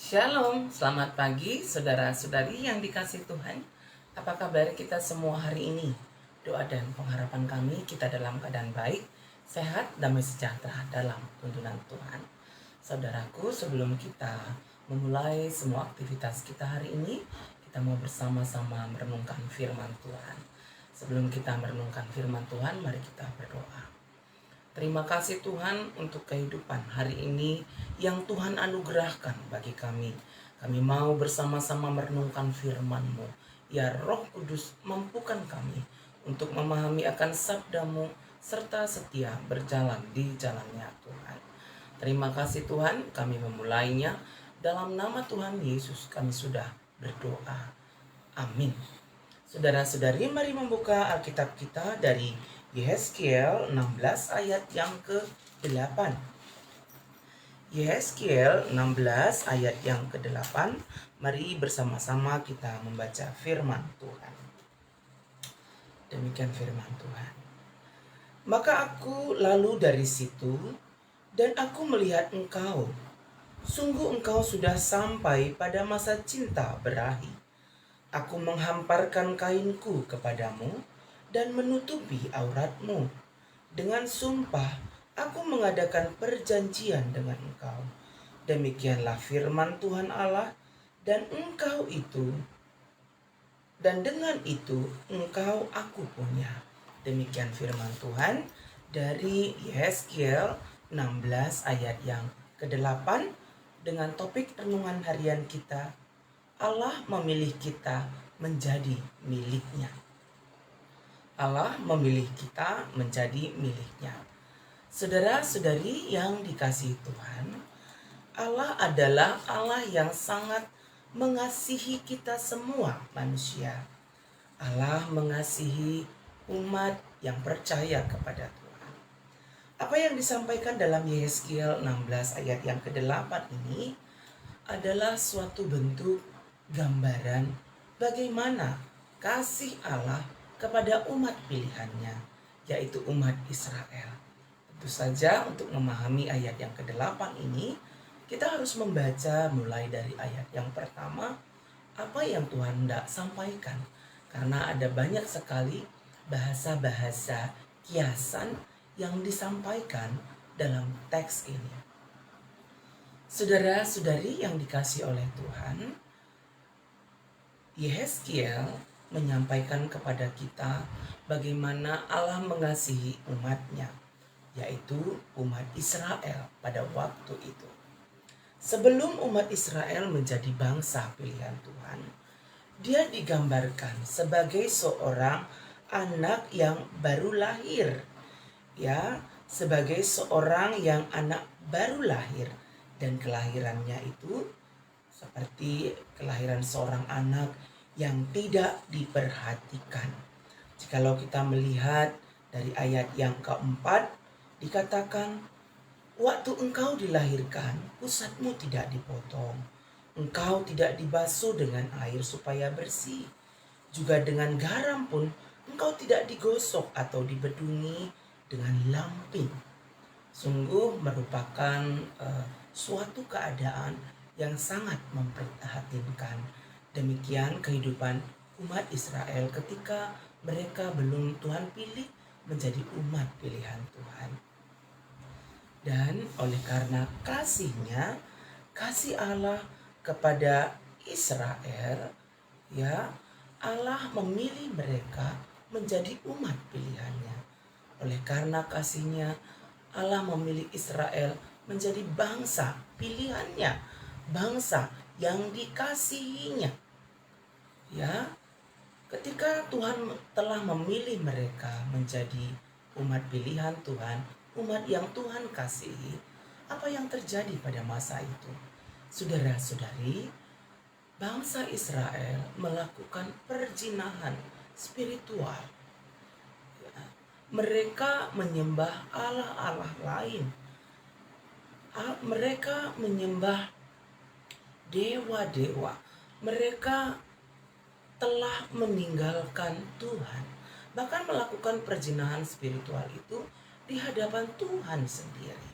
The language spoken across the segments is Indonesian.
Shalom, selamat pagi saudara-saudari yang dikasih Tuhan. Apa kabar kita semua hari ini? Doa dan pengharapan kami kita dalam keadaan baik, sehat, damai sejahtera dalam tuntunan Tuhan. Saudaraku, sebelum kita memulai semua aktivitas kita hari ini, kita mau bersama-sama merenungkan firman Tuhan. Sebelum kita merenungkan firman Tuhan, mari kita berdoa. Terima kasih Tuhan untuk kehidupan hari ini yang Tuhan anugerahkan bagi kami. Kami mau bersama-sama merenungkan firman-Mu. Ya Roh Kudus, mampukan kami untuk memahami akan sabda-Mu serta setia berjalan di jalannya Tuhan. Terima kasih Tuhan, kami memulainya. Dalam nama Tuhan Yesus kami sudah berdoa. Amin. Saudara-saudari, mari membuka Alkitab kita dari Yehezkiel 16 ayat yang ke-8. Yehezkiel 16 ayat yang ke-8. Mari bersama-sama kita membaca firman Tuhan. Demikian firman Tuhan. Maka aku lalu dari situ, dan aku melihat engkau. Sungguh engkau sudah sampai pada masa cinta berahi. Aku menghamparkan kainku kepadamu dan menutupi auratmu. Dengan sumpah, aku mengadakan perjanjian dengan engkau. Demikianlah firman Tuhan Allah, dan dengan itu engkau aku punya. Demikian firman Tuhan dari Yehezkiel 16 ayat yang ke-8 dengan topik renungan harian kita, Allah memilih kita menjadi miliknya. Allah memilih kita menjadi miliknya. Saudara-saudari yang dikasihi Tuhan, Allah adalah Allah yang sangat mengasihi kita semua manusia. Allah mengasihi umat yang percaya kepada Tuhan. Apa yang disampaikan dalam Yehezkiel 16 ayat yang ke-8 ini adalah suatu bentuk gambaran bagaimana kasih Allah kepada umat pilihannya, yaitu umat Israel. Tentu saja untuk memahami ayat yang ke-8 ini, kita harus membaca mulai dari ayat yang pertama, apa yang Tuhan hendak sampaikan. Karena ada banyak sekali bahasa-bahasa kiasan yang disampaikan dalam teks ini. Saudara-saudari yang dikasihi oleh Tuhan, Yehezkiel menyampaikan kepada kita bagaimana Allah mengasihi umatnya, yaitu umat Israel pada waktu itu. Sebelum umat Israel menjadi bangsa pilihan Tuhan, dia digambarkan sebagai seorang anak yang baru lahir, ya, sebagai seorang yang anak baru lahir, dan kelahirannya itu seperti kelahiran seorang anak yang tidak diperhatikan. Jikalau kita melihat dari ayat yang keempat, dikatakan, waktu engkau dilahirkan, pusatmu tidak dipotong. Engkau tidak dibasuh dengan air supaya bersih. Juga dengan garam pun engkau tidak digosok atau dibedungi dengan lampin. Sungguh merupakan suatu keadaan yang sangat memprihatinkan. Demikian kehidupan umat Israel ketika mereka belum Tuhan pilih menjadi umat pilihan Tuhan. Dan oleh karena kasihnya, kasih Allah kepada Israel, ya, Allah memilih mereka menjadi umat pilihannya. Oleh karena kasihnya, Allah memilih Israel menjadi bangsa pilihannya, bangsa yang dikasihinya. Ya, ketika Tuhan telah memilih mereka menjadi umat pilihan Tuhan, umat yang Tuhan kasihi, apa yang terjadi pada masa itu? Saudara-saudari, bangsa Israel melakukan perzinahan spiritual. Ya, mereka menyembah allah-allah lain. Mereka menyembah dewa-dewa. Mereka telah meninggalkan Tuhan, bahkan melakukan perzinahan spiritual itu di hadapan Tuhan sendiri.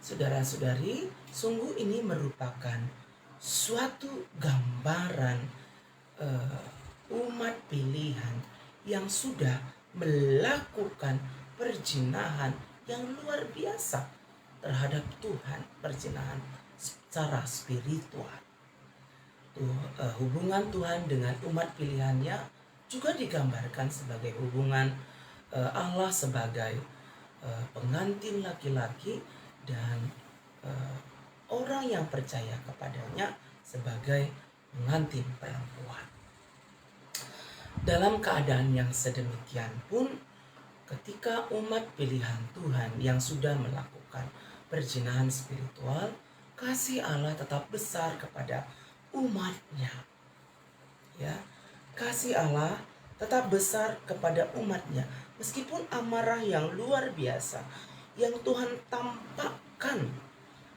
Saudara-saudari, sungguh ini merupakan suatu gambaran umat pilihan yang sudah melakukan perjinahan yang luar biasa terhadap Tuhan, perjinahan secara spiritual. Hubungan Tuhan dengan umat pilihannya juga digambarkan sebagai hubungan Allah sebagai pengantin laki-laki dan orang yang percaya kepadanya sebagai pengantin perempuan. Dalam keadaan yang sedemikian pun, ketika umat pilihan Tuhan yang sudah melakukan perzinahan spiritual, kasih Allah tetap besar kepada umatnya. Ya, kasih Allah tetap besar kepada umatnya, meskipun amarah yang luar biasa yang Tuhan tampakkan.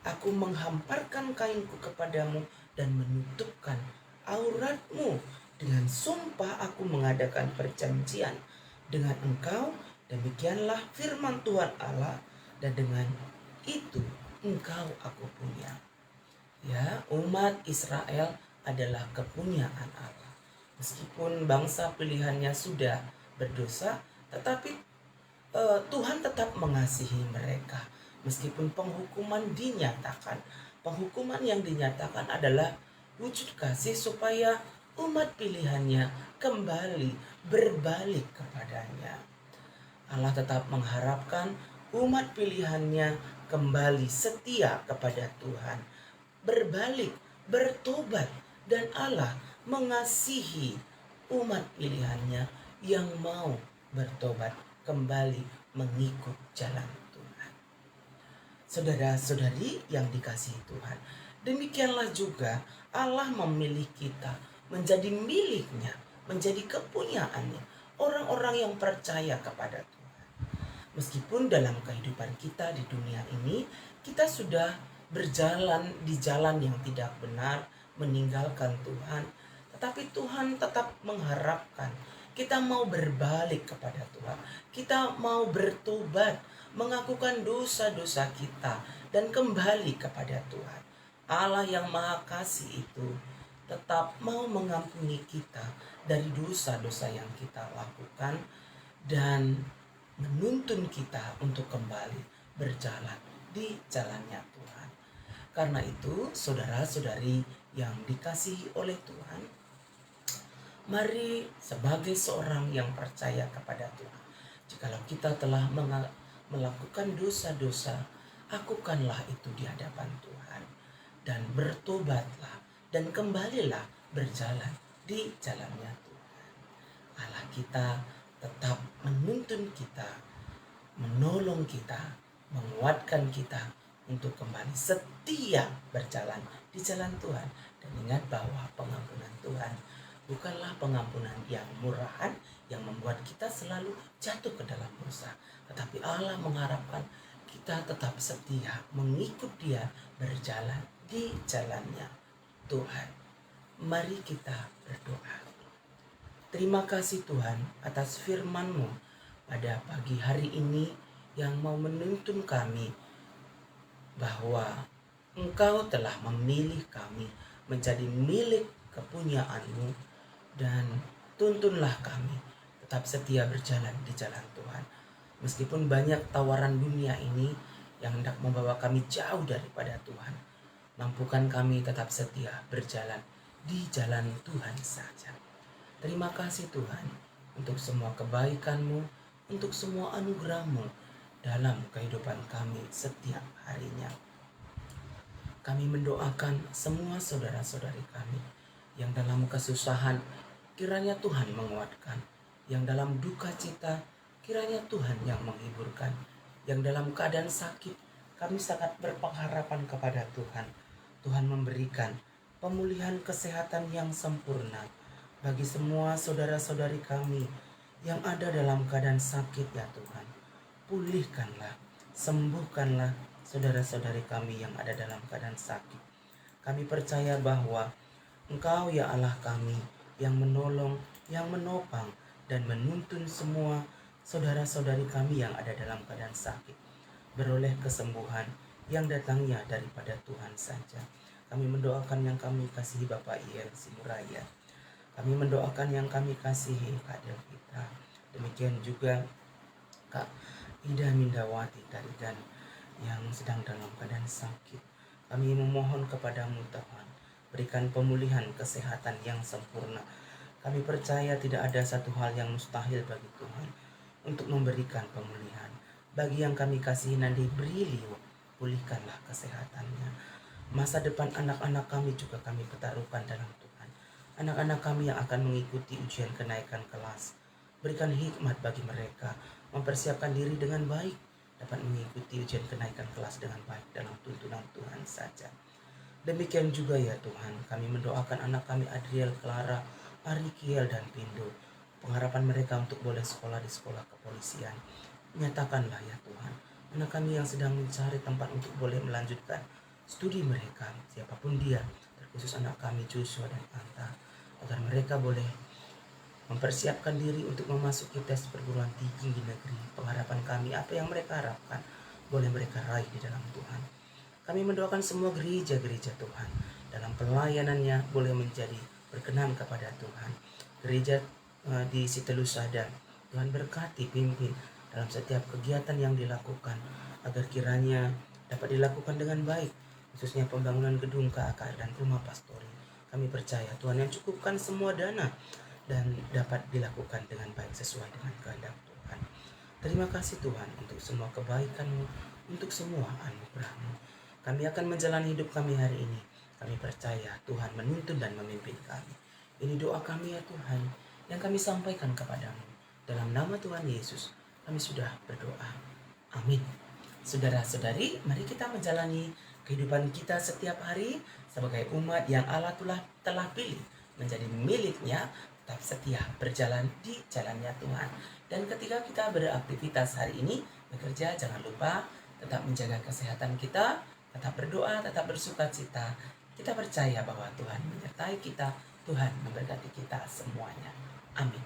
Aku menghamparkan kainku kepadamu dan menutupkan auratmu. Dengan sumpah aku mengadakan perjanjian dengan engkau. Demikianlah firman Tuhan Allah, dan dengan itu engkau aku punya. Ya, umat Israel adalah kepunyaan Allah. Meskipun bangsa pilihannya sudah berdosa, tetapi Tuhan tetap mengasihi mereka. Meskipun penghukuman dinyatakan, penghukuman yang dinyatakan adalah wujud kasih supaya umat pilihannya kembali berbalik kepadanya. Allah tetap mengharapkan umat pilihannya kembali setia kepada Tuhan, berbalik, bertobat, dan Allah mengasihi umat pilihannya yang mau bertobat kembali mengikut jalan Tuhan. Saudara-saudari yang dikasihi Tuhan, demikianlah juga Allah memilih kita menjadi miliknya, menjadi kepunyaannya, orang-orang yang percaya kepada Tuhan. Meskipun dalam kehidupan kita di dunia ini, kita sudah berjalan di jalan yang tidak benar, meninggalkan Tuhan, tetapi Tuhan tetap mengharapkan kita mau berbalik kepada Tuhan. Kita mau bertobat, mengakukan dosa-dosa kita, dan kembali kepada Tuhan. Allah yang Maha Kasih itu tetap mau mengampuni kita dari dosa-dosa yang kita lakukan dan menuntun kita untuk kembali berjalan di jalannya Tuhan. Karena itu, saudara-saudari yang dikasihi oleh Tuhan, mari sebagai seorang yang percaya kepada Tuhan, jikalau kita telah melakukan dosa-dosa, akukanlah itu di hadapan Tuhan dan bertobatlah dan kembalilah berjalan di jalannya Tuhan. Allah kita tetap menuntun kita, menolong kita, menguatkan kita untuk kembali setia berjalan di jalan Tuhan. Dan ingat bahwa pengampunan Tuhan bukanlah pengampunan yang murahan yang membuat kita selalu jatuh ke dalam dosa, tetapi Allah mengharapkan kita tetap setia mengikut Dia berjalan di jalannya Tuhan. Mari kita berdoa. Terima kasih Tuhan atas firman-Mu pada pagi hari ini yang mau menuntun kami bahwa Engkau telah memilih kami menjadi milik kepunyaan-Mu, dan tuntunlah kami tetap setia berjalan di jalan Tuhan. Meskipun banyak tawaran dunia ini yang hendak membawa kami jauh daripada Tuhan, mampukan kami tetap setia berjalan di jalan Tuhan saja. Terima kasih Tuhan untuk semua kebaikan-Mu, untuk semua anugerah-Mu dalam kehidupan kami setiap harinya. Kami mendoakan semua saudara-saudari kami yang dalam kesusahan, kiranya Tuhan menguatkan. Yang dalam duka cita, kiranya Tuhan yang menghiburkan. Yang dalam keadaan sakit, kami sangat berpengharapan kepada Tuhan. Tuhan memberikan pemulihan kesehatan yang sempurna bagi semua saudara-saudari kami yang ada dalam keadaan sakit ya Tuhan. Pulihkanlah, sembuhkanlah saudara-saudari kami yang ada dalam keadaan sakit. Kami percaya bahwa Engkau ya Allah kami yang menolong, yang menopang, dan menuntun semua saudara-saudari kami yang ada dalam keadaan sakit beroleh kesembuhan yang datangnya daripada Tuhan saja. Kami mendoakan yang kami kasihi Bapak Iel Simuraya. Kami mendoakan yang kami kasihi Kak Delvita. Demikian juga Kak Ida Mindawati Tarigan yang sedang dalam keadaan sakit. Kami memohon kepadamu Tuhan, berikan pemulihan kesehatan yang sempurna. Kami percaya tidak ada satu hal yang mustahil bagi Tuhan untuk memberikan pemulihan. Bagi yang kami kasihi Nandi Brilio, pulihkanlah kesehatannya. Masa depan anak-anak kami juga kami pertaruhkan dalam Tuhan. Anak-anak kami yang akan mengikuti ujian kenaikan kelas, berikan hikmat bagi mereka, mempersiapkan diri dengan baik, dapat mengikuti ujian kenaikan kelas dengan baik dalam tuntunan Tuhan saja. Demikian juga ya Tuhan, kami mendoakan anak kami Adriel, Clara, Arikiel, dan Pindo. Pengharapan mereka untuk boleh sekolah di sekolah kepolisian. Nyatakanlah ya Tuhan, anak kami yang sedang mencari tempat untuk boleh melanjutkan studi mereka, siapapun dia, terkhusus anak kami Joshua dan Anta, agar mereka boleh mempersiapkan diri untuk memasuki tes perguruan tinggi negeri. Pengharapan kami, apa yang mereka harapkan, boleh mereka raih di dalam Tuhan. Kami mendoakan semua gereja-gereja Tuhan dalam pelayanannya boleh menjadi berkenan kepada Tuhan. Gereja di Sitelusada, Tuhan berkati, pimpin dalam setiap kegiatan yang dilakukan, agar kiranya dapat dilakukan dengan baik, khususnya pembangunan gedung KAKR dan rumah pastori. Kami percaya Tuhan yang cukupkan semua dana dan dapat dilakukan dengan baik sesuai dengan kehendak Tuhan. Terima kasih Tuhan untuk semua kebaikan-Mu, untuk semua anugerah-Mu. Kami akan menjalani hidup kami hari ini. Kami percaya Tuhan menuntun dan memimpin kami. Ini doa kami ya Tuhan, yang kami sampaikan kepadamu. Dalam nama Tuhan Yesus, kami sudah berdoa. Amin. Saudara-saudari, mari kita menjalani kehidupan kita setiap hari sebagai umat yang Allah telah pilih menjadi miliknya, tetap setia berjalan di jalannya Tuhan. Dan ketika kita beraktivitas hari ini, bekerja, jangan lupa tetap menjaga kesehatan kita, tetap berdoa, tetap bersuka cita. Kita percaya bahwa Tuhan menyertai kita, Tuhan memberkati kita semuanya. Amin.